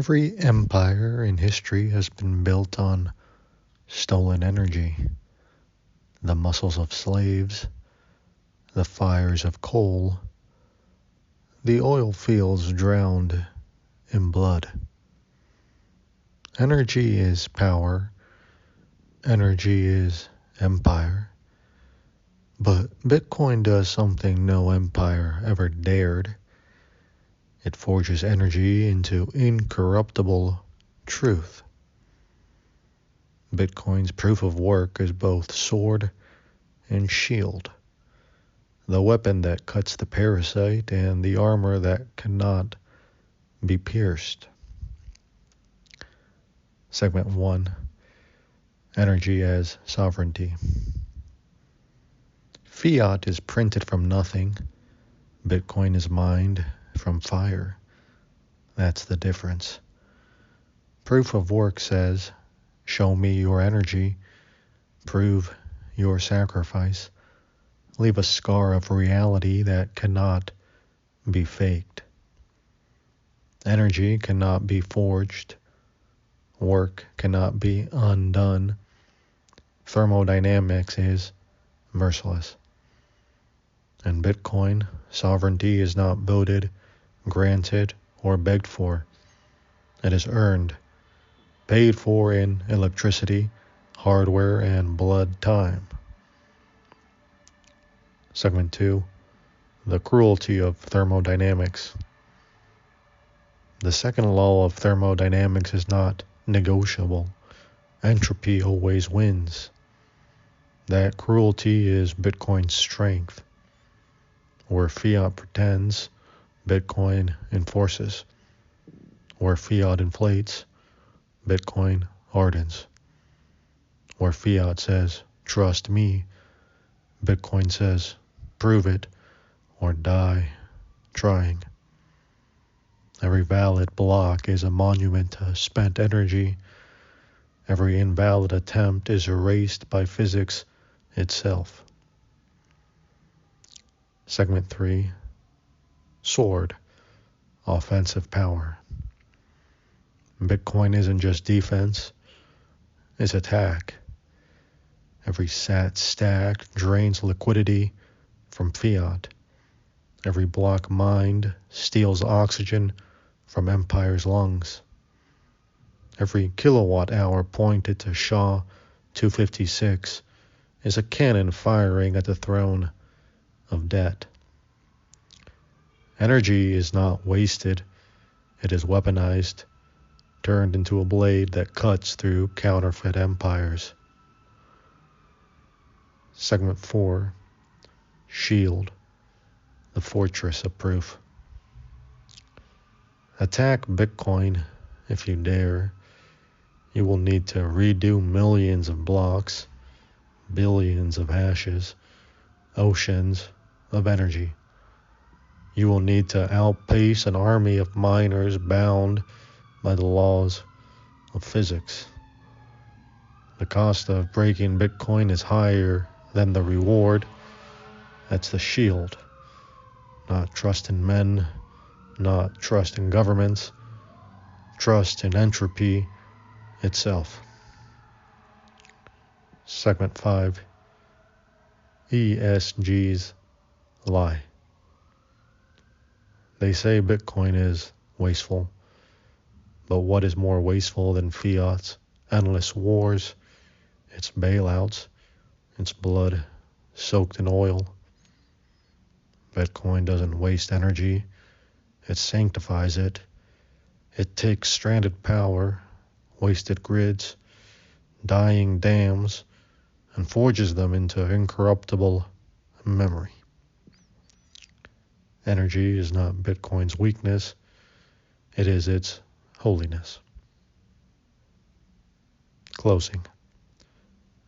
Every empire in history has been built on stolen energy, the muscles of slaves, the fires of coal, the oil fields drowned in blood. Energy is power, energy is empire, but Bitcoin does something no empire ever dared. It forges energy into incorruptible truth. Bitcoin's proof of work is both sword and shield, the weapon that cuts the parasite and the armor that cannot be pierced. Segment 1. Energy as sovereignty. Fiat is printed from nothing. Bitcoin is mined from fire. That's the difference. Proof of work says, show me your energy, prove your sacrifice, leave a scar of reality that cannot be faked. Energy cannot be forged. Work cannot be undone. Thermodynamics is merciless. In Bitcoin, sovereignty is not voted, granted, or begged for. It is earned, paid for in electricity, hardware, and blood time. Segment 2. The cruelty of thermodynamics. The second law of thermodynamics is not negotiable. Entropy always wins. That cruelty is Bitcoin's strength. Where fiat pretends, Bitcoin enforces. Where fiat inflates, Bitcoin hardens. Where fiat says, trust me, Bitcoin says, prove it or die trying. Every valid block is a monument to spent energy. Every invalid attempt is erased by physics itself. Segment 3. Sword. Offensive power. Bitcoin isn't just defense, it's attack. Every sat stack drains liquidity from fiat. Every block mined steals oxygen from empire's lungs. Every kilowatt hour pointed to SHA 256 is a cannon firing at the throne of debt. Energy is not wasted, it is weaponized, turned into a blade that cuts through counterfeit empires. Segment 4. Shield, the fortress of proof. Attack Bitcoin if you dare. You will need to redo millions of blocks, billions of hashes, oceans of energy. You will need to outpace an army of miners bound by the laws of physics. The cost of breaking Bitcoin is higher than the reward. That's the shield. Not trust in men, not trust in governments, trust in entropy itself. Segment 5. ESG's lie. They say Bitcoin is wasteful, but what is more wasteful than fiat's endless wars, its bailouts, its blood soaked in oil? Bitcoin doesn't waste energy, it sanctifies it. It takes stranded power, wasted grids, dying dams, and forges them into incorruptible memory. Energy is not Bitcoin's weakness, it is its holiness. Closing.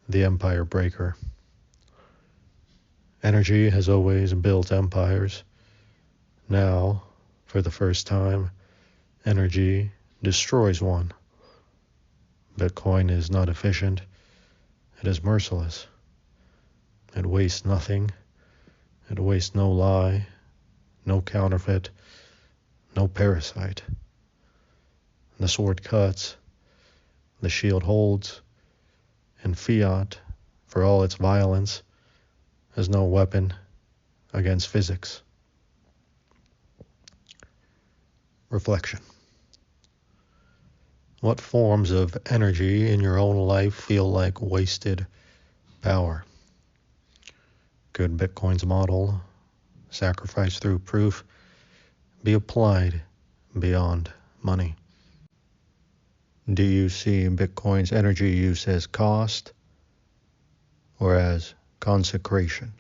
The Empire Breaker. Energy has always built empires. Now, for the first time, energy destroys one. Bitcoin is not efficient, it is merciless. It wastes nothing, it wastes no lie, no counterfeit, no parasite. The sword cuts, the shield holds, and fiat, for all its violence, is no weapon against physics. Reflection. What forms of energy in your own life feel like wasted power? Could Bitcoin's model, sacrifice through proof, be applied beyond money? Do you see Bitcoin's energy use as cost or as consecration?